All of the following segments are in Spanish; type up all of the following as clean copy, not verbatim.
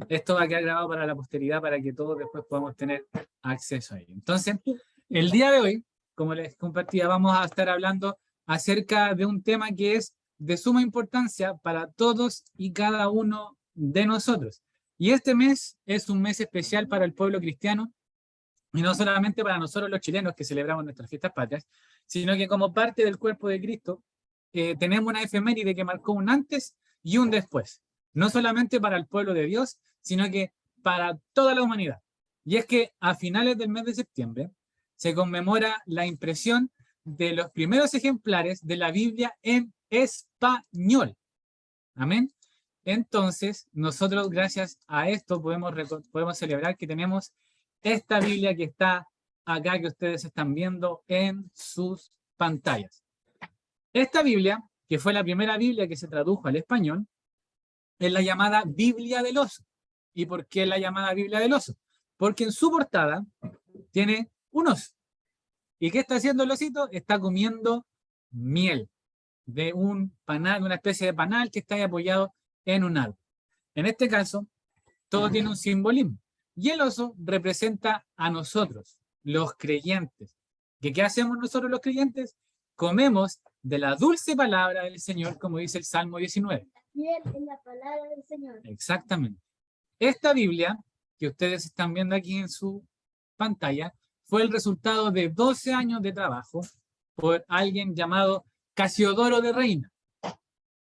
Esto va a quedar grabado para la posteridad para que todos después podamos tener acceso a ello. Entonces, el día de hoy, como les compartía, vamos a estar hablando acerca de un tema que es de suma importancia para todos y cada uno de nosotros. Y este mes es un mes especial para el pueblo cristiano, y no solamente para nosotros los chilenos que celebramos nuestras fiestas patrias, sino que como parte del cuerpo de Cristo, tenemos una efeméride que marcó un antes y un después. No solamente para el pueblo de Dios, sino que para toda la humanidad. Y es que a finales del mes de septiembre se conmemora la impresión de los primeros ejemplares de la Biblia en español. Amén. Entonces, nosotros gracias a esto podemos celebrar que tenemos esta Biblia que está acá, que ustedes están viendo en sus pantallas. Esta Biblia, que fue la primera Biblia que se tradujo al español, es la llamada Biblia del Oso. ¿Y por qué la llamada Biblia del Oso? Porque en su portada tiene un oso. ¿Y qué está haciendo el osito? Está comiendo miel de un panal, una especie de panal que está ahí apoyado en un árbol. En este caso, todo tiene un simbolismo. Y el oso representa a nosotros, los creyentes. ¿Qué hacemos nosotros los creyentes? Comemos de la dulce palabra del Señor, como dice el Salmo 19. Fiel es la palabra del Señor. Exactamente. Esta Biblia, que ustedes están viendo aquí en su pantalla, fue el resultado de 12 años de trabajo por alguien llamado Casiodoro de Reina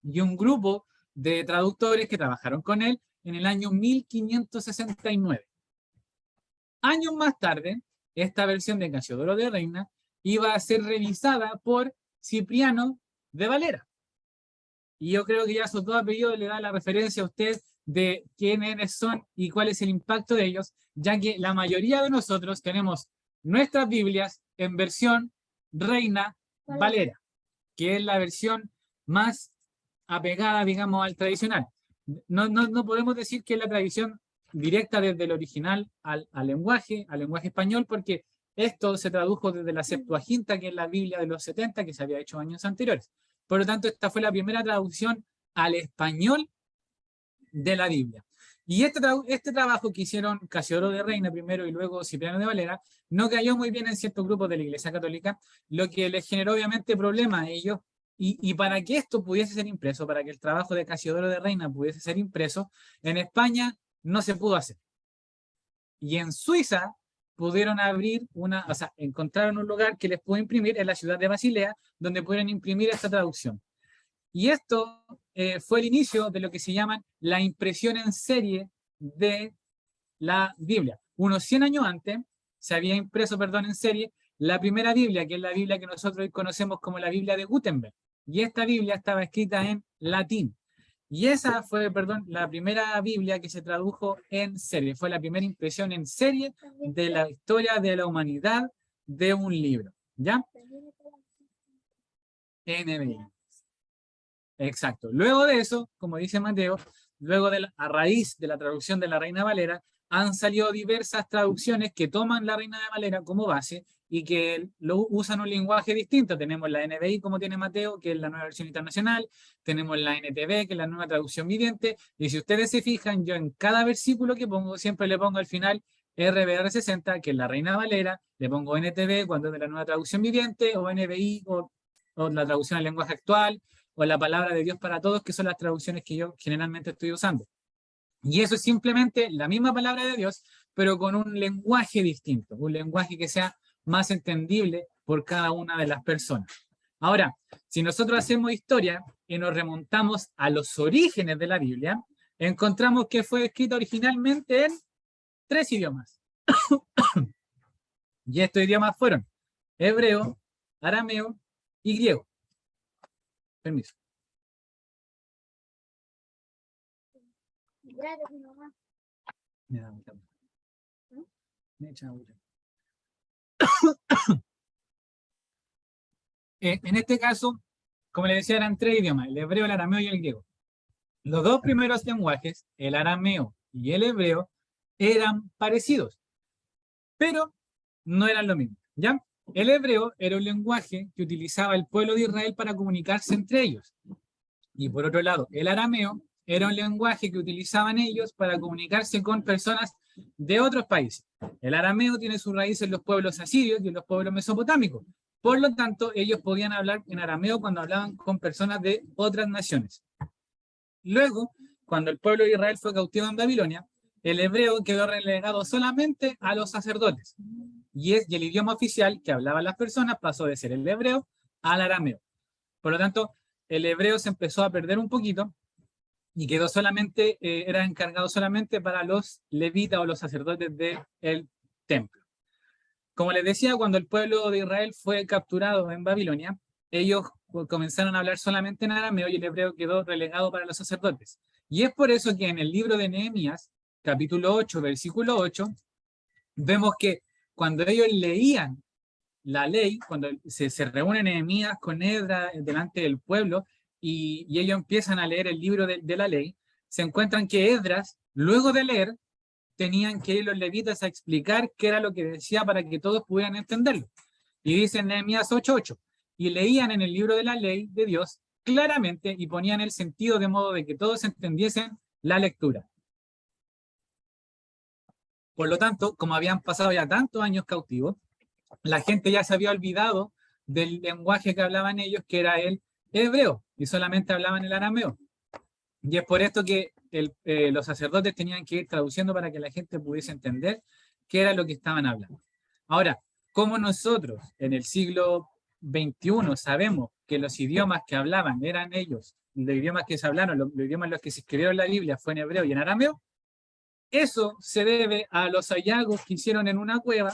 y un grupo de traductores que trabajaron con él en el año 1569. Años más tarde, esta versión de Casiodoro de Reina iba a ser revisada por Cipriano de Valera. Y yo creo que ya esos dos apellidos le dan la referencia a usted de quiénes son y cuál es el impacto de ellos, ya que la mayoría de nosotros tenemos nuestras Biblias en versión Reina Valera, que es la versión más apegada, digamos, al tradicional. No podemos decir que es la tradición directa desde el original al lenguaje español, porque esto se tradujo desde la Septuaginta, que es la Biblia de los 70, que se había hecho años anteriores. Por lo tanto, esta fue la primera traducción al español de la Biblia. Y este trabajo que hicieron Casiodoro de Reina primero y luego Cipriano de Valera no cayó muy bien en ciertos grupos de la Iglesia Católica, lo que les generó obviamente problemas a ellos. Y para que esto pudiese ser impreso, para que el trabajo de Casiodoro de Reina pudiese ser impreso, en España no se pudo hacer. Y en Suiza pudieron encontraron un lugar que les pudo imprimir en la ciudad de Basilea, donde pudieron imprimir esta traducción. Y esto fue el inicio de lo que se llaman la impresión en serie de la Biblia. Unos 100 años antes se había impreso, en serie, la primera Biblia, que es la Biblia que nosotros hoy conocemos como la Biblia de Gutenberg. Y esta Biblia estaba escrita en latín. Y esa fue, la primera Biblia que se tradujo en serie. Fue la primera impresión en serie de la historia de la humanidad de un libro. ¿Ya? NBI. Exacto. Luego de eso, como dice Mateo, a raíz de la traducción de la Reina Valera, han salido diversas traducciones que toman la Reina de Valera como base y que usan un lenguaje distinto. Tenemos la NBI, como tiene Mateo, que es la nueva versión internacional. Tenemos la NTV, que es la nueva traducción viviente. Y si ustedes se fijan, yo en cada versículo que pongo, siempre le pongo al final RBR 60, que es la Reina Valera. Le pongo NTV cuando es de la nueva traducción viviente, o NBI, o la traducción al lenguaje actual, o la palabra de Dios para todos, que son las traducciones que yo generalmente estoy usando. Y eso es simplemente la misma palabra de Dios, pero con un lenguaje distinto, un lenguaje que sea más entendible por cada una de las personas. Ahora, si nosotros hacemos historia y nos remontamos a los orígenes de la Biblia, encontramos que fue escrita originalmente en 3 idiomas. Y estos idiomas fueron hebreo, arameo y griego. Permiso. Gracias, mi mamá. Me da mucha hambre. Me echa agua. En este caso, como les decía, eran 3 idiomas, el hebreo, el arameo y el griego. Los 2 primeros lenguajes, el arameo y el hebreo, eran parecidos, pero no eran lo mismo, ¿ya? El hebreo era un lenguaje que utilizaba el pueblo de Israel para comunicarse entre ellos. Y por otro lado, el arameo Era un lenguaje que utilizaban ellos para comunicarse con personas de otros países. El arameo tiene su raíz en los pueblos asirios y en los pueblos mesopotámicos. Por lo tanto, ellos podían hablar en arameo cuando hablaban con personas de otras naciones. Luego, cuando el pueblo de Israel fue cautivo en Babilonia, el hebreo quedó relegado solamente a los sacerdotes. Y el idioma oficial que hablaban las personas pasó de ser el hebreo al arameo. Por lo tanto, el hebreo se empezó a perder un poquito y quedó solamente, era encargado solamente para los levitas o los sacerdotes del templo. Como les decía, cuando el pueblo de Israel fue capturado en Babilonia, ellos comenzaron a hablar solamente en arameo y el hebreo quedó relegado para los sacerdotes. Y es por eso que en el libro de Nehemías, capítulo 8, versículo 8, vemos que cuando ellos leían la ley, cuando se reúnen Nehemías con Esdras delante del pueblo y ellos empiezan a leer el libro de la ley, se encuentran que Esdras, luego de leer, tenían que ir los levitas a explicar qué era lo que decía para que todos pudieran entenderlo. Y dice en Nehemías 8:8, y leían en el libro de la ley de Dios claramente y ponían el sentido de modo de que todos entendiesen la lectura. Por lo tanto, como habían pasado ya tantos años cautivos, la gente ya se había olvidado del lenguaje que hablaban ellos, que era el hebreo, y solamente hablaban el arameo. Y es por esto que los sacerdotes tenían que ir traduciendo para que la gente pudiese entender qué era lo que estaban hablando. Ahora, como nosotros en el siglo XXI sabemos que los idiomas que hablaban eran ellos, los idiomas que se hablaron, los idiomas en los que se escribieron la Biblia fue en hebreo y en arameo, eso se debe a los hallazgos que hicieron en una cueva,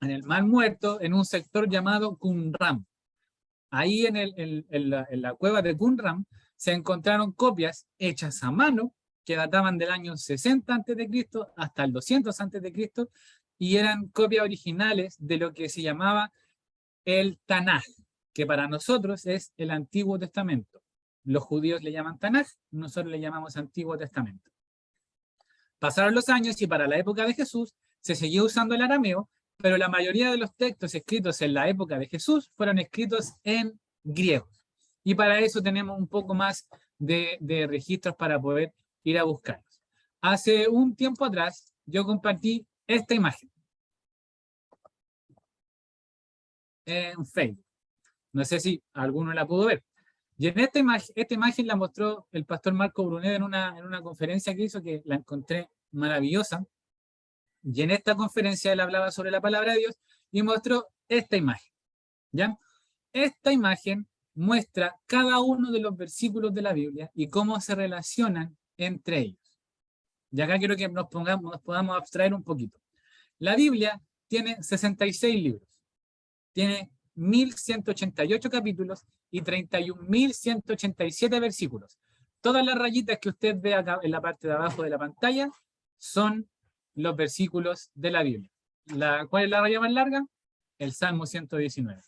en el Mar Muerto, en un sector llamado Qumran. Ahí en la cueva de Qumran se encontraron copias hechas a mano que databan del año 60 a.C. hasta el 200 a.C. y eran copias originales de lo que se llamaba el Tanaj, que para nosotros es el Antiguo Testamento. Los judíos le llaman Tanaj, nosotros le llamamos Antiguo Testamento. Pasaron los años y para la época de Jesús se seguía usando el arameo, pero la mayoría de los textos escritos en la época de Jesús fueron escritos en griego. Y para eso tenemos un poco más de registros para poder ir a buscarlos. Hace un tiempo atrás yo compartí esta imagen en Facebook. No sé si alguno la pudo ver. Y en esta imagen la mostró el pastor Marco Brunet en una conferencia que hizo, que la encontré maravillosa. Y en esta conferencia él hablaba sobre la palabra de Dios y mostró esta imagen. ¿Ya? Esta imagen muestra cada uno de los versículos de la Biblia y cómo se relacionan entre ellos. Y acá quiero que nos podamos abstraer un poquito. La Biblia tiene 66 libros, tiene 1188 capítulos y 31.187 versículos. Todas las rayitas que usted ve acá en la parte de abajo de la pantalla son los versículos de la Biblia. ¿Cuál es la raya más larga? El Salmo 119.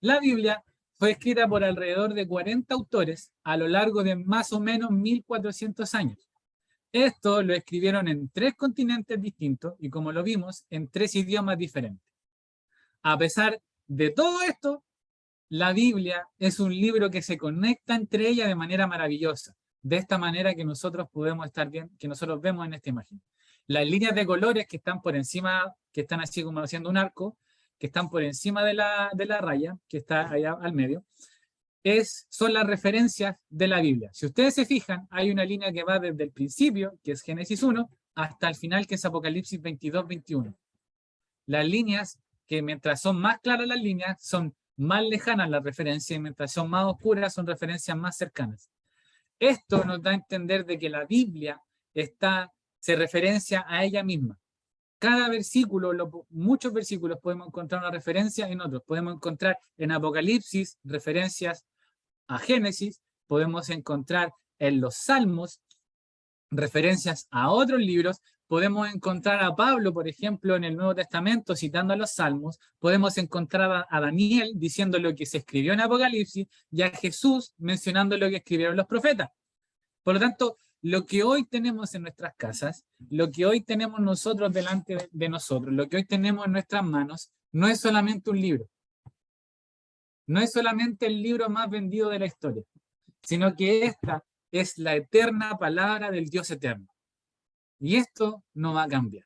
La Biblia fue escrita por alrededor de 40 autores a lo largo de más o menos 1400 años. Esto lo escribieron en 3 continentes distintos y, como lo vimos, en 3 idiomas diferentes. A pesar de todo esto, la Biblia es un libro que se conecta entre ellas de manera maravillosa, de esta manera que nosotros podemos estar bien, que nosotros vemos en esta imagen. Las líneas de colores que están por encima, que están así como haciendo un arco, que están por encima de la raya, que está allá al medio, son las referencias de la Biblia. Si ustedes se fijan, hay una línea que va desde el principio, que es Génesis 1, hasta el final, que es Apocalipsis 22-21. Las líneas, que mientras son más claras las líneas, son más lejanas las referencias, y mientras son más oscuras, son referencias más cercanas. Esto nos da a entender de que la Biblia se referencia a ella misma. Cada versículo, muchos versículos podemos encontrar una referencia en otros. Podemos encontrar en Apocalipsis referencias a Génesis, podemos encontrar en los Salmos referencias a otros libros, podemos encontrar a Pablo, por ejemplo, en el Nuevo Testamento citando a los Salmos, podemos encontrar a Daniel diciendo lo que se escribió en Apocalipsis y a Jesús mencionando lo que escribieron los profetas. Por lo tanto, lo que hoy tenemos en nuestras casas, lo que hoy tenemos nosotros delante de nosotros, lo que hoy tenemos en nuestras manos, no es solamente un libro. No es solamente el libro más vendido de la historia, sino que esta es la eterna palabra del Dios eterno. Y esto no va a cambiar.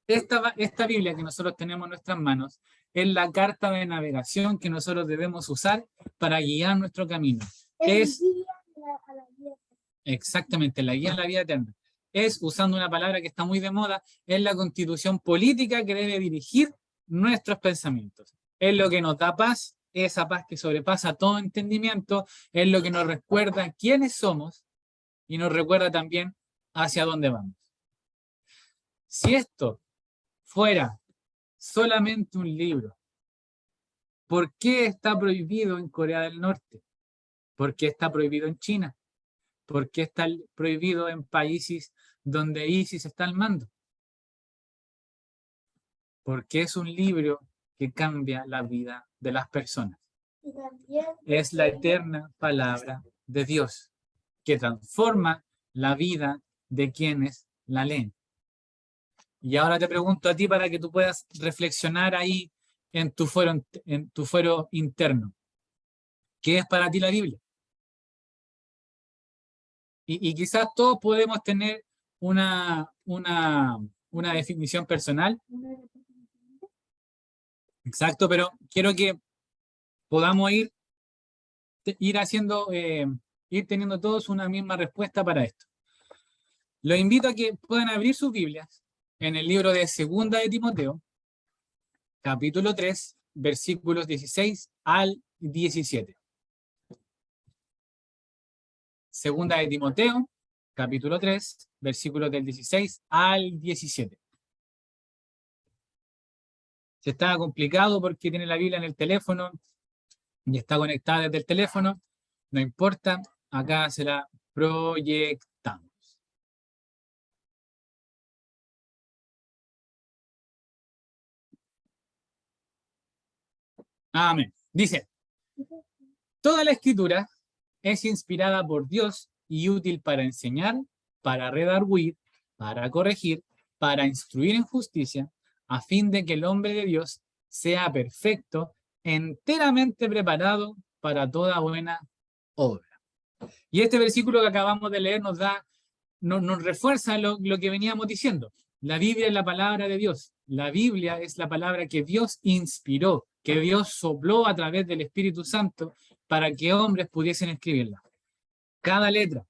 Esta Biblia que nosotros tenemos en nuestras manos es la carta de navegación que nosotros debemos usar para guiar nuestro camino. Es a la vida. exactamente la guía a la vida eterna. Es, usando una palabra que está muy de moda, es la constitución política que debe dirigir nuestros pensamientos. Es lo que nos da paz, esa paz que sobrepasa todo entendimiento, es lo que nos recuerda quiénes somos y nos recuerda también hacia dónde vamos. Si esto fuera solamente un libro, ¿por qué está prohibido en Corea del Norte? ¿Por qué está prohibido en China? ¿Por qué está prohibido en países donde ISIS está al mando? Porque es un libro que cambia la vida de las personas. Y también Es la eterna palabra de Dios que transforma la vida de quienes la leen. Y ahora te pregunto a ti para que tú puedas reflexionar ahí en tu fuero interno. ¿Qué es para ti la Biblia? Y quizás todos podemos tener una definición personal. Exacto, pero quiero que podamos ir haciendo, ir teniendo todos una misma respuesta para esto. Los invito a que puedan abrir sus Biblias en el libro de Segunda de Timoteo, capítulo 3, versículos 16 al 17. Segunda de Timoteo, capítulo 3, versículos del 16 al 17. Si está complicado porque tiene la Biblia en el teléfono y está conectada desde el teléfono, no importa, acá se la proyectamos. Amén. Dice, toda la escritura es inspirada por Dios y útil para enseñar, para redarguir, para corregir, para instruir en justicia, a fin de que el hombre de Dios sea perfecto, enteramente preparado para toda buena obra. Y este versículo que acabamos de leer nos refuerza lo que veníamos diciendo. La Biblia es la palabra de Dios. La Biblia es la palabra que Dios inspiró, que Dios sopló a través del Espíritu Santo para que hombres pudiesen escribirla. Cada letra,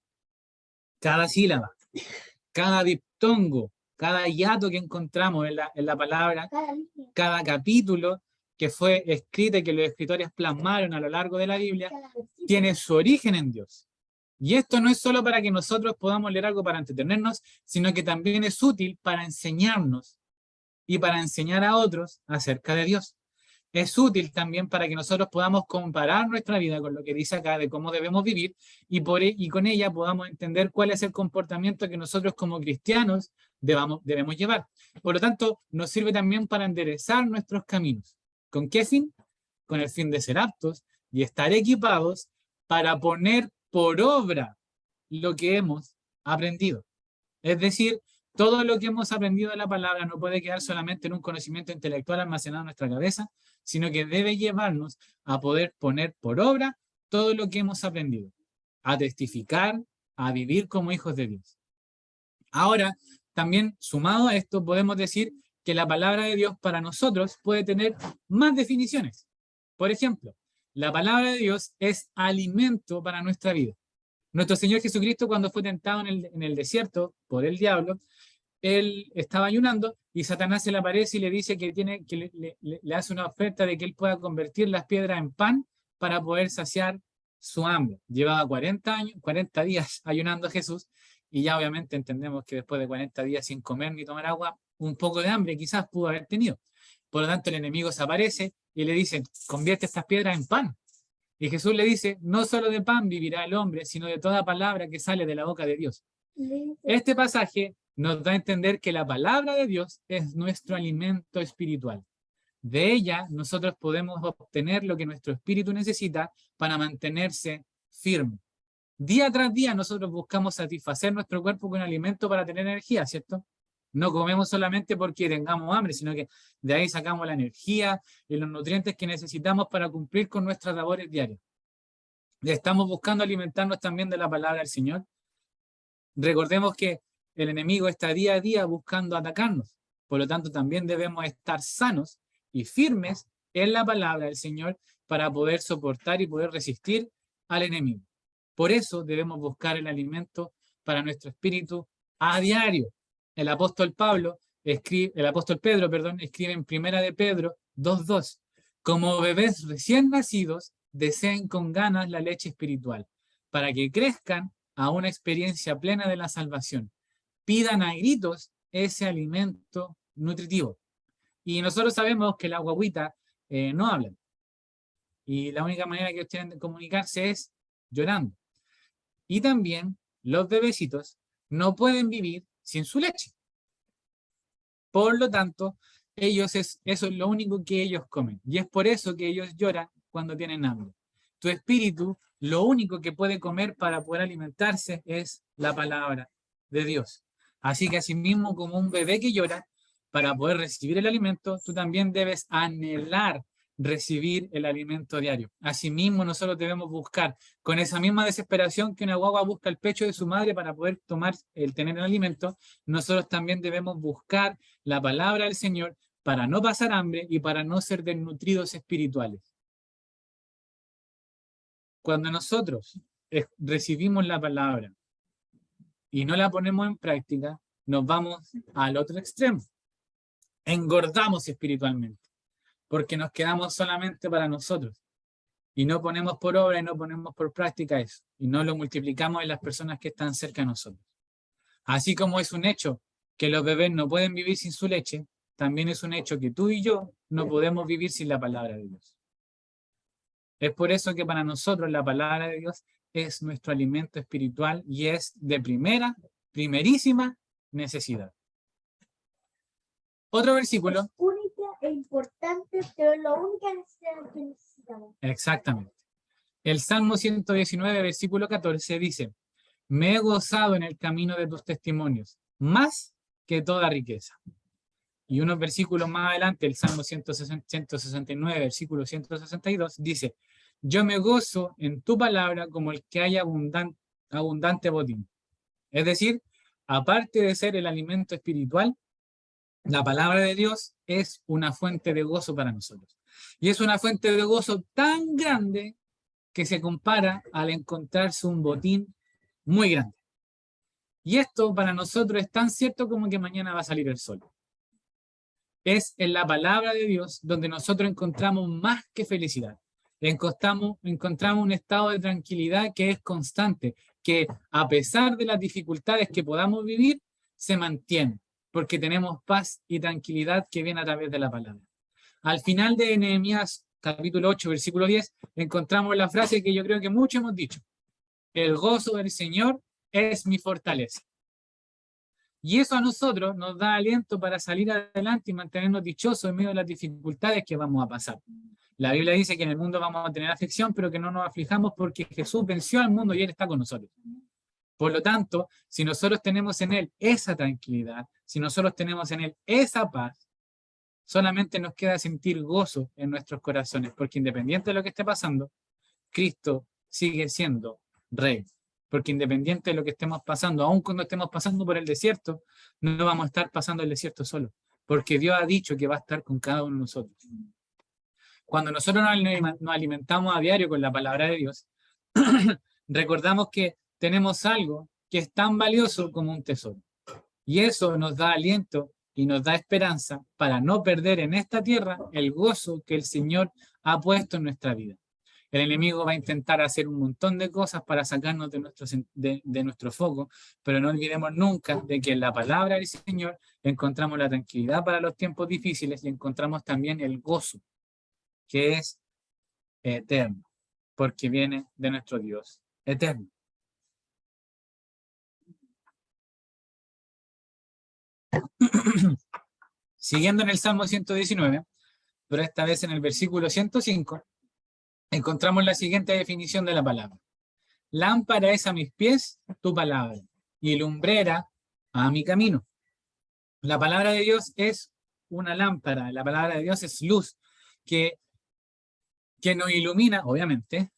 cada sílaba, cada diptongo, cada hiato que encontramos en la palabra, cada capítulo que fue escrito y que los escritores plasmaron a lo largo de la Biblia, tiene su origen en Dios. Y esto no es solo para que nosotros podamos leer algo para entretenernos, sino que también es útil para enseñarnos y para enseñar a otros acerca de Dios. Es útil también para que nosotros podamos comparar nuestra vida con lo que dice acá de cómo debemos vivir y con ella podamos entender cuál es el comportamiento que nosotros como cristianos debemos llevar. Por lo tanto, nos sirve también para enderezar nuestros caminos. ¿Con qué fin? Con el fin de ser aptos y estar equipados para poner por obra lo que hemos aprendido. Es decir, todo lo que hemos aprendido de la palabra no puede quedar solamente en un conocimiento intelectual almacenado en nuestra cabeza, sino que debe llevarnos a poder poner por obra todo lo que hemos aprendido, a testificar, a vivir como hijos de Dios. Ahora, también sumado a esto, podemos decir que la palabra de Dios para nosotros puede tener más definiciones. Por ejemplo, la palabra de Dios es alimento para nuestra vida. Nuestro Señor Jesucristo, cuando fue tentado en el desierto por el diablo, él estaba ayunando y Satanás se le aparece y le dice que le hace una oferta de que él pueda convertir las piedras en pan para poder saciar su hambre. Llevaba 40 días ayunando a Jesús y ya obviamente entendemos que después de 40 días sin comer ni tomar agua, un poco de hambre quizás pudo haber tenido. Por lo tanto, el enemigo se aparece y le dice, convierte estas piedras en pan. Y Jesús le dice, no solo de pan vivirá el hombre, sino de toda palabra que sale de la boca de Dios. Este pasaje nos da a entender que la palabra de Dios es nuestro alimento espiritual. De ella nosotros podemos obtener lo que nuestro espíritu necesita para mantenerse firme. Día tras día nosotros buscamos satisfacer nuestro cuerpo con alimento para tener energía, ¿cierto? No comemos solamente porque tengamos hambre, sino que de ahí sacamos la energía y los nutrientes que necesitamos para cumplir con nuestras labores diarias. Estamos buscando alimentarnos también de la palabra del Señor. Recordemos que el enemigo está día a día buscando atacarnos. Por lo tanto, también debemos estar sanos y firmes en la palabra del Señor para poder soportar y poder resistir al enemigo. Por eso debemos buscar el alimento para nuestro espíritu a diario. El apóstol Pedro, escribe en Primera de Pedro 2:2. Como bebés recién nacidos, deseen con ganas la leche espiritual, para que crezcan a una experiencia plena de la salvación. Pidan a gritos ese alimento nutritivo. Y nosotros sabemos que las guaguitas no hablan. Y la única manera que ellos tienen de comunicarse es llorando. Y también los bebecitos no pueden vivir sin su leche. Por lo tanto, eso es lo único que ellos comen. Y es por eso que ellos lloran cuando tienen hambre. Tu espíritu, lo único que puede comer para poder alimentarse es la palabra de Dios. Así que asimismo, como un bebé que llora, para poder recibir el alimento, tú también debes anhelar recibir el alimento diario. Asimismo, nosotros debemos buscar con esa misma desesperación que una guagua busca el pecho de su madre para poder tener el alimento, nosotros también debemos buscar la palabra del Señor para no pasar hambre y para no ser desnutridos espirituales. Cuando nosotros recibimos la palabra y no la ponemos en práctica, nos vamos al otro extremo. Engordamos espiritualmente, porque nos quedamos solamente para nosotros y no ponemos por obra y no ponemos por práctica eso, y no lo multiplicamos en las personas que están cerca de nosotros. Así como es un hecho que los bebés no pueden vivir sin su leche, también es un hecho que tú y yo no podemos vivir sin la palabra de Dios. Es por eso que para nosotros la palabra de Dios es nuestro alimento espiritual y es de primerísima necesidad. Otro versículo. Es única e importante, pero la única necesidad que necesitamos. Exactamente. El Salmo 119, versículo 14 dice: me he gozado en el camino de tus testimonios, más que toda riqueza. Y unos versículos más adelante, el Salmo 169, versículo 162, dice: yo me gozo en tu palabra como el que hay abundante botín. Es decir, aparte de ser el alimento espiritual, la palabra de Dios es una fuente de gozo para nosotros. Y es una fuente de gozo tan grande que se compara al encontrarse un botín muy grande. Y esto para nosotros es tan cierto como que mañana va a salir el sol. Es en la palabra de Dios donde nosotros encontramos más que felicidad. Encontramos un estado de tranquilidad que es constante, que a pesar de las dificultades que podamos vivir, se mantiene, porque tenemos paz y tranquilidad que viene a través de la palabra. Al final de Nehemías capítulo 8, versículo 10, encontramos la frase que yo creo que muchos hemos dicho: el gozo del Señor es mi fortaleza. Y eso a nosotros nos da aliento para salir adelante y mantenernos dichosos en medio de las dificultades que vamos a pasar. La Biblia dice que en el mundo vamos a tener aflicción, pero que no nos aflijamos porque Jesús venció al mundo y Él está con nosotros. Por lo tanto, si nosotros tenemos en Él esa tranquilidad, si nosotros tenemos en Él esa paz, solamente nos queda sentir gozo en nuestros corazones, porque independiente de lo que esté pasando, Cristo sigue siendo Rey. Porque independiente de lo que estemos pasando, aun cuando estemos pasando por el desierto, no vamos a estar pasando el desierto solo, porque Dios ha dicho que va a estar con cada uno de nosotros. Cuando nosotros nos alimentamos a diario con la palabra de Dios, recordamos que tenemos algo que es tan valioso como un tesoro. Y eso nos da aliento y nos da esperanza para no perder en esta tierra el gozo que el Señor ha puesto en nuestra vida. El enemigo va a intentar hacer un montón de cosas para sacarnos de nuestro foco, pero no olvidemos nunca de que en la palabra del Señor encontramos la tranquilidad para los tiempos difíciles y encontramos también el gozo, que es eterno, porque viene de nuestro Dios eterno. Siguiendo en el Salmo 119, pero esta vez en el versículo 105, encontramos la siguiente definición de la palabra: lámpara es a mis pies tu palabra y lumbrera a mi camino. La palabra de Dios es una lámpara, la palabra de Dios es luz que nos ilumina, obviamente,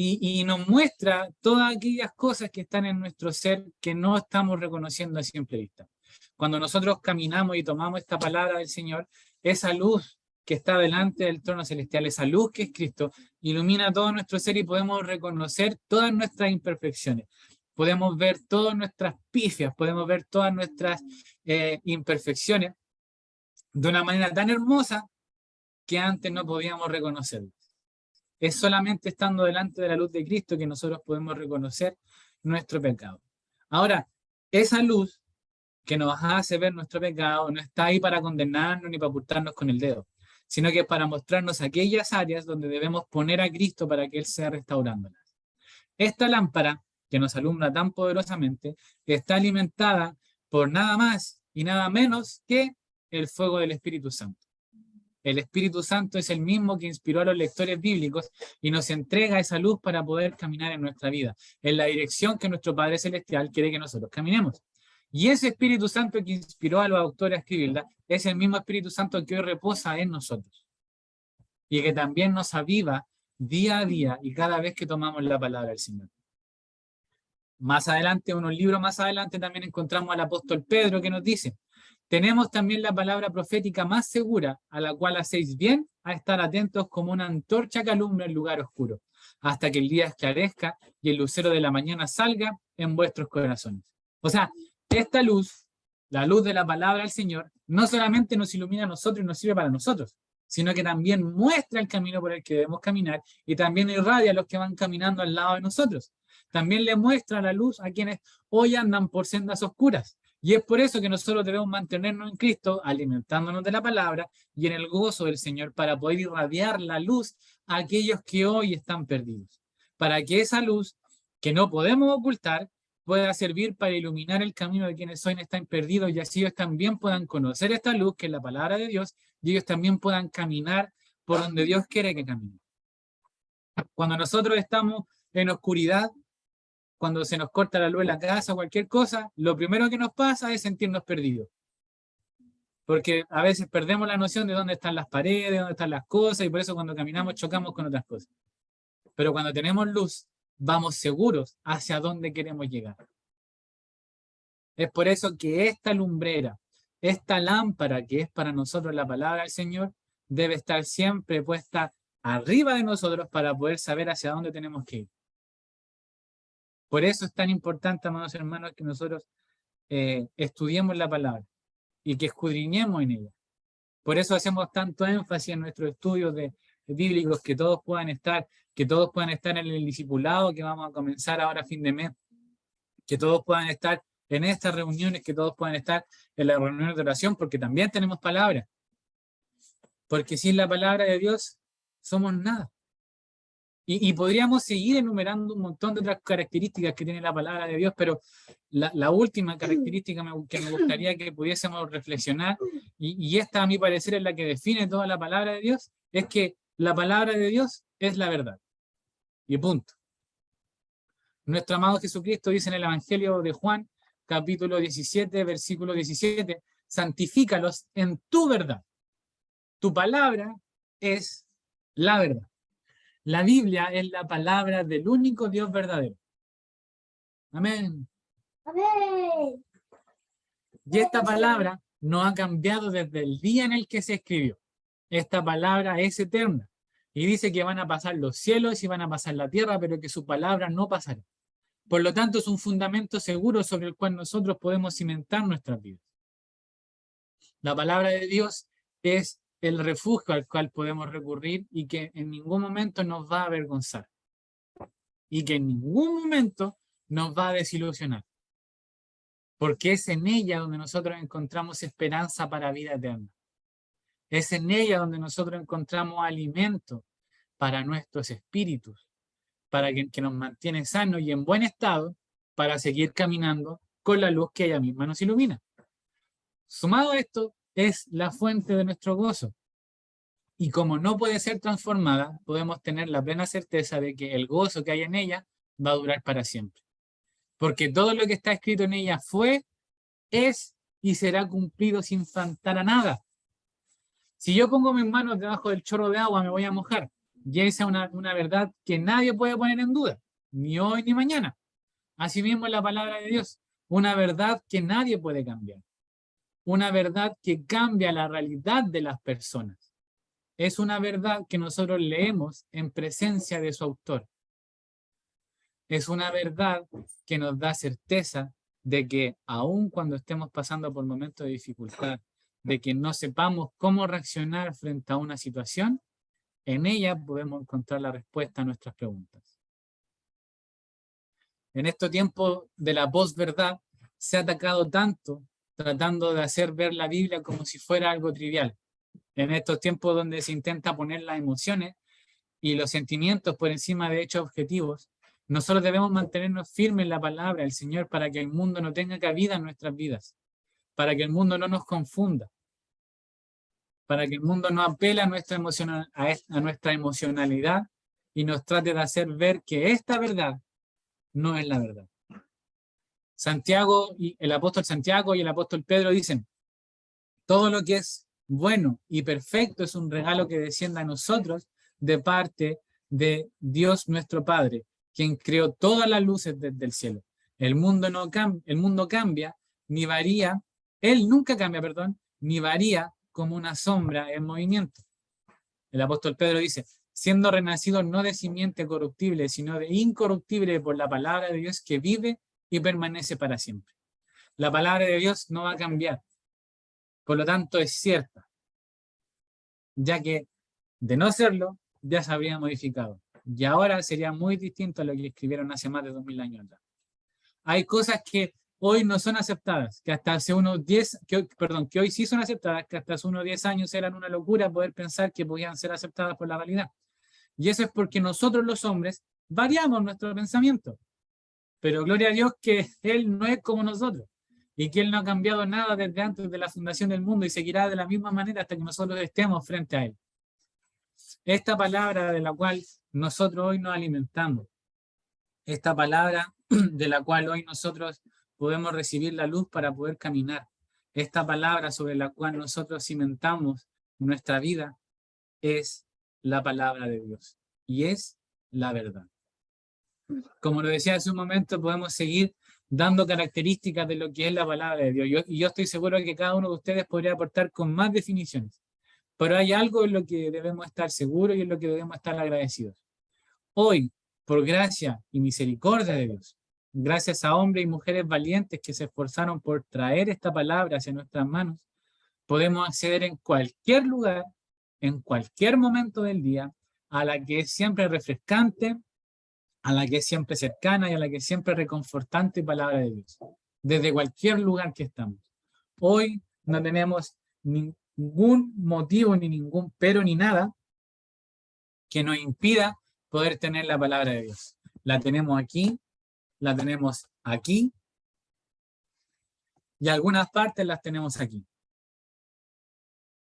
y nos muestra todas aquellas cosas que están en nuestro ser que no estamos reconociendo a simple vista. Cuando nosotros caminamos y tomamos esta palabra del Señor, esa luz que está delante del trono celestial, esa luz que es Cristo, ilumina todo nuestro ser y podemos reconocer todas nuestras imperfecciones. Podemos ver todas nuestras pifias, podemos ver todas nuestras imperfecciones de una manera tan hermosa que antes no podíamos reconocerlas. Es solamente estando delante de la luz de Cristo que nosotros podemos reconocer nuestro pecado. Ahora, esa luz que nos hace ver nuestro pecado no está ahí para condenarnos ni para apuntarnos con el dedo, sino que para mostrarnos aquellas áreas donde debemos poner a Cristo para que Él sea restaurándolas. Esta lámpara que nos alumbra tan poderosamente está alimentada por nada más y nada menos que el fuego del Espíritu Santo. El Espíritu Santo es el mismo que inspiró a los lectores bíblicos y nos entrega esa luz para poder caminar en nuestra vida, en la dirección que nuestro Padre Celestial quiere que nosotros caminemos. Y ese Espíritu Santo que inspiró a los autores a escribirla es el mismo Espíritu Santo que hoy reposa en nosotros y que también nos aviva día a día y cada vez que tomamos la palabra del Señor. Más adelante, unos libros más adelante, también encontramos al apóstol Pedro que nos dice: tenemos también la palabra profética más segura, a la cual hacéis bien a estar atentos como una antorcha que alumbra el lugar oscuro, hasta que el día esclarezca y el lucero de la mañana salga en vuestros corazones. O sea, esta luz, la luz de la palabra del Señor, no solamente nos ilumina a nosotros y nos sirve para nosotros, sino que también muestra el camino por el que debemos caminar y también irradia a los que van caminando al lado de nosotros. También le muestra la luz a quienes hoy andan por sendas oscuras. Y es por eso que nosotros debemos mantenernos en Cristo, alimentándonos de la palabra y en el gozo del Señor para poder irradiar la luz a aquellos que hoy están perdidos. Para que esa luz que no podemos ocultar pueda servir para iluminar el camino de quienes hoy están perdidos y así ellos también puedan conocer esta luz que es la palabra de Dios y ellos también puedan caminar por donde Dios quiere que caminen. Cuando nosotros estamos en oscuridad, cuando se nos corta la luz en la casa o cualquier cosa, lo primero que nos pasa es sentirnos perdidos. Porque a veces perdemos la noción de dónde están las paredes, dónde están las cosas, y por eso cuando caminamos chocamos con otras cosas. Pero cuando tenemos luz, vamos seguros hacia dónde queremos llegar. Es por eso que esta lumbrera, esta lámpara que es para nosotros la palabra del Señor, debe estar siempre puesta arriba de nosotros para poder saber hacia dónde tenemos que ir. Por eso es tan importante, amados hermanos, que nosotros estudiemos la palabra y que escudriñemos en ella. Por eso hacemos tanto énfasis en nuestros estudios bíblicos, que todos puedan estar en el discipulado que vamos a comenzar ahora a fin de mes, que todos puedan estar en estas reuniones, que todos puedan estar en las reuniones de oración, porque también tenemos palabra. Porque sin la palabra de Dios somos nada. Y podríamos seguir enumerando un montón de otras características que tiene la palabra de Dios, pero la última característica que me gustaría que pudiésemos reflexionar, y esta a mi parecer es la que define toda la palabra de Dios, es que la palabra de Dios es la verdad. Y punto. Nuestro amado Jesucristo dice en el Evangelio de Juan, capítulo 17, versículo 17, santifícalos en tu verdad. Tu palabra es la verdad. La Biblia es la palabra del único Dios verdadero. Amén. Amén. Y esta palabra no ha cambiado desde el día en el que se escribió. Esta palabra es eterna. Y dice que van a pasar los cielos y van a pasar la tierra, pero que su palabra no pasará. Por lo tanto, es un fundamento seguro sobre el cual nosotros podemos cimentar nuestras vidas. La palabra de Dios es el refugio al cual podemos recurrir y que en ningún momento nos va a avergonzar. Y que en ningún momento nos va a desilusionar. Porque es en ella donde nosotros encontramos esperanza para vida eterna. Es en ella donde nosotros encontramos alimento para nuestros espíritus, para que nos mantiene sanos y en buen estado, para seguir caminando con la luz que ella misma nos ilumina. Sumado a esto, es la fuente de nuestro gozo. Y como no puede ser transformada, podemos tener la plena certeza de que el gozo que hay en ella va a durar para siempre. Porque todo lo que está escrito en ella fue, es y será cumplido sin faltar a nada. Si yo pongo mis manos debajo del chorro de agua, me voy a mojar. Y esa es una verdad que nadie puede poner en duda, ni hoy ni mañana. Asimismo es la palabra de Dios, una verdad que nadie puede cambiar, una verdad que cambia la realidad de las personas. Es una verdad que nosotros leemos en presencia de su autor. Es una verdad que nos da certeza de que aun cuando estemos pasando por momentos de dificultad, de que no sepamos cómo reaccionar frente a una situación, en ella podemos encontrar la respuesta a nuestras preguntas. En estos tiempos de la posverdad se ha atacado tanto tratando de hacer ver la Biblia como si fuera algo trivial. En estos tiempos donde se intenta poner las emociones y los sentimientos por encima de hechos objetivos, nosotros debemos mantenernos firmes en la palabra del Señor para que el mundo no tenga cabida en nuestras vidas, para que el mundo no nos confunda, para que el mundo no apele a nuestra emocionalidad y nos trate de hacer ver que esta verdad no es la verdad. Santiago y el apóstol Santiago y el apóstol Pedro dicen: todo lo que es bueno y perfecto es un regalo que desciende a nosotros de parte de Dios nuestro Padre, quien creó todas las luces desde el cielo. El mundo cambia, ni varía, Él nunca cambia, perdón, ni varía como una sombra en movimiento. El apóstol Pedro dice: siendo renacidos no de simiente corruptible, sino de incorruptible por la palabra de Dios que vive y permanece para siempre. La palabra de Dios no va a cambiar. Por lo tanto, es cierta, ya que de no serlo, ya se habría modificado. Y ahora sería muy distinto a lo que escribieron hace más de 2000 años atrás. Hay cosas que hoy no son aceptadas, que hasta hace unos 10, que hoy sí son aceptadas, que hasta hace unos 10 años eran una locura poder pensar que podían ser aceptadas por la realidad. Y eso es porque nosotros los hombres variamos nuestro pensamiento. Pero gloria a Dios que Él no es como nosotros y que Él no ha cambiado nada desde antes de la fundación del mundo y seguirá de la misma manera hasta que nosotros estemos frente a Él. Esta palabra de la cual nosotros hoy nos alimentamos, esta palabra de la cual hoy nosotros podemos recibir la luz para poder caminar, esta palabra sobre la cual nosotros cimentamos nuestra vida, es la palabra de Dios y es la verdad. Como lo decía hace un momento, podemos seguir dando características de lo que es la palabra de Dios. Y yo estoy seguro de que cada uno de ustedes podría aportar con más definiciones. Pero hay algo en lo que debemos estar seguros y en lo que debemos estar agradecidos. Hoy, por gracia y misericordia de Dios, gracias a hombres y mujeres valientes que se esforzaron por traer esta palabra hacia nuestras manos, podemos acceder en cualquier lugar, en cualquier momento del día, a la que es siempre refrescante, a la que es siempre cercana y a la que es siempre reconfortante palabra de Dios, desde cualquier lugar que estamos. Hoy no tenemos ningún motivo, ni ningún pero, ni nada que nos impida poder tener la palabra de Dios. La tenemos aquí, la tenemos aquí, y algunas partes las tenemos aquí.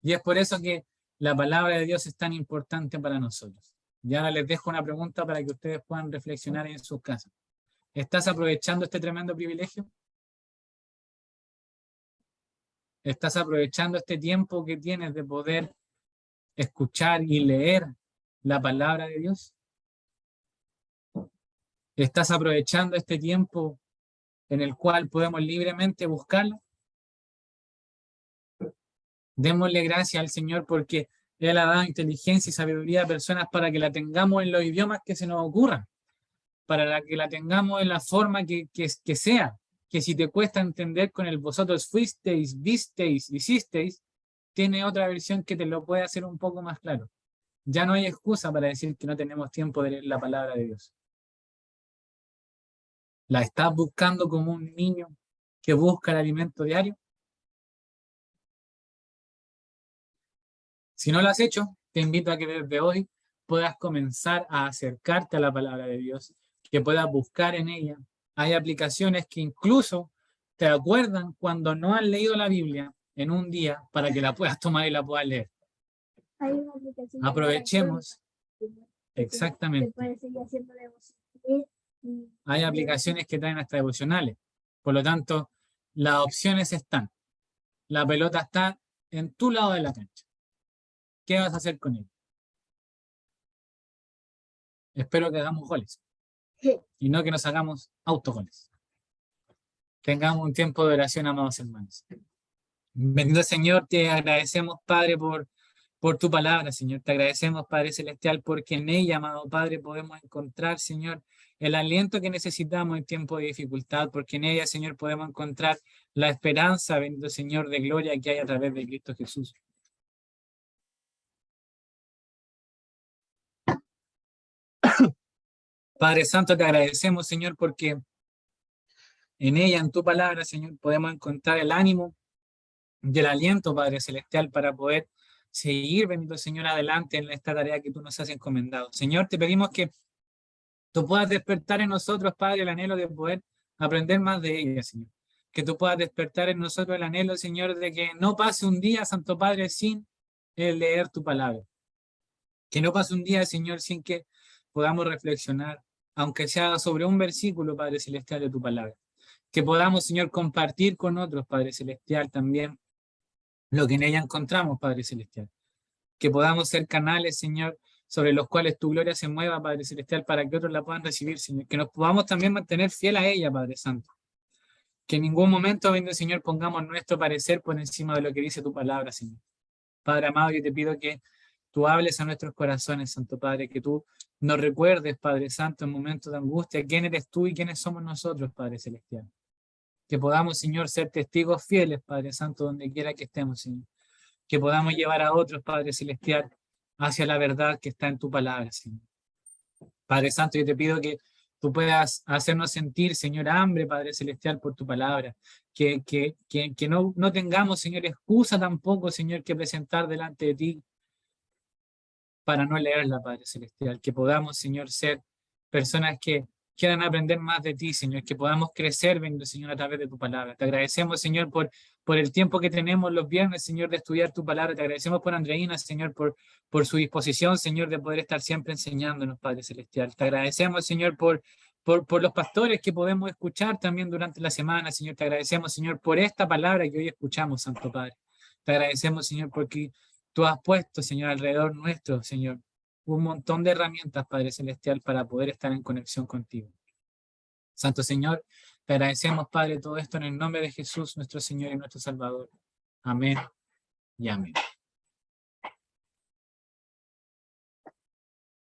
Y es por eso que la palabra de Dios es tan importante para nosotros. Y ahora les dejo una pregunta para que ustedes puedan reflexionar en sus casas. ¿Estás aprovechando este tremendo privilegio? ¿Estás aprovechando este tiempo que tienes de poder escuchar y leer la palabra de Dios? ¿Estás aprovechando este tiempo en el cual podemos libremente buscarla? Démosle gracias al Señor porque Él ha dado inteligencia y sabiduría a personas para que la tengamos en los idiomas que se nos ocurran, para que la tengamos en la forma que sea, que si te cuesta entender con el vosotros fuisteis, visteis, hicisteis, tiene otra versión que te lo puede hacer un poco más claro. Ya no hay excusa para decir que no tenemos tiempo de leer la palabra de Dios. ¿La estás buscando como un niño que busca el alimento diario? Si no lo has hecho, te invito a que desde hoy puedas comenzar a acercarte a la palabra de Dios, que puedas buscar en ella. Hay aplicaciones que incluso te acuerdan cuando no has leído la Biblia en un día para que la puedas tomar y la puedas leer. Hay una aplicación Aprovechemos. que Exactamente. te puedes seguir haciendo devocionales Hay aplicaciones que traen hasta devocionales. Por lo tanto, las opciones están. La pelota está en tu lado de la cancha. ¿Qué vas a hacer con ella? Espero que hagamos goles y no que nos hagamos autogoles. Tengamos un tiempo de oración, amados hermanos. Bendito Señor, te agradecemos, Padre, por tu palabra, Señor. Te agradecemos, Padre Celestial, porque en ella, amado Padre, podemos encontrar, Señor, el aliento que necesitamos en tiempo de dificultad, porque en ella, Señor, podemos encontrar la esperanza, bendito Señor, de gloria que hay a través de Cristo Jesús. Padre Santo, te agradecemos, Señor, porque en ella, en tu palabra, Señor, podemos encontrar el ánimo y el aliento, Padre Celestial, para poder seguir, bendito Señor, adelante en esta tarea que tú nos has encomendado. Señor, te pedimos que tú puedas despertar en nosotros, Padre, el anhelo de poder aprender más de ella, Señor. Que tú puedas despertar en nosotros el anhelo, Señor, de que no pase un día, Santo Padre, sin leer tu palabra. Que no pase un día, Señor, sin que podamos reflexionar, aunque sea sobre un versículo, Padre Celestial, de tu palabra. Que podamos, Señor, compartir con otros, Padre Celestial, también lo que en ella encontramos, Padre Celestial. Que podamos ser canales, Señor, sobre los cuales tu gloria se mueva, Padre Celestial, para que otros la puedan recibir, Señor. Que nos podamos también mantener fiel a ella, Padre Santo. Que en ningún momento, bendito Señor, pongamos nuestro parecer por encima de lo que dice tu palabra, Señor. Padre amado, yo te pido que tú hables a nuestros corazones, Santo Padre, que tú nos recuerdes, Padre Santo, en momentos de angustia, quién eres tú y quiénes somos nosotros, Padre Celestial. Que podamos, Señor, ser testigos fieles, Padre Santo, donde quiera que estemos, Señor. Que podamos llevar a otros, Padre Celestial, hacia la verdad que está en tu palabra, Señor. Padre Santo, yo te pido que tú puedas hacernos sentir, Señor, hambre, Padre Celestial, por tu palabra. Que no tengamos, Señor, excusa tampoco, Señor, que presentar delante de ti para no leerla, Padre Celestial. Que podamos, Señor, ser personas que quieran aprender más de ti, Señor, que podamos crecer, bendito Señor, a través de tu palabra. Te agradecemos, Señor, por el tiempo que tenemos los viernes, Señor, de estudiar tu palabra. Te agradecemos por Andreina, Señor, por su disposición, Señor, de poder estar siempre enseñándonos, Padre Celestial. Te agradecemos, Señor, por los pastores que podemos escuchar también durante la semana, Señor. Te agradecemos, Señor, por esta palabra que hoy escuchamos, Santo Padre. Te agradecemos, Señor, porque tú has puesto, Señor, alrededor nuestro, Señor, un montón de herramientas, Padre Celestial, para poder estar en conexión contigo. Santo Señor, te agradecemos, Padre, todo esto en el nombre de Jesús, nuestro Señor y nuestro Salvador. Amén y amén.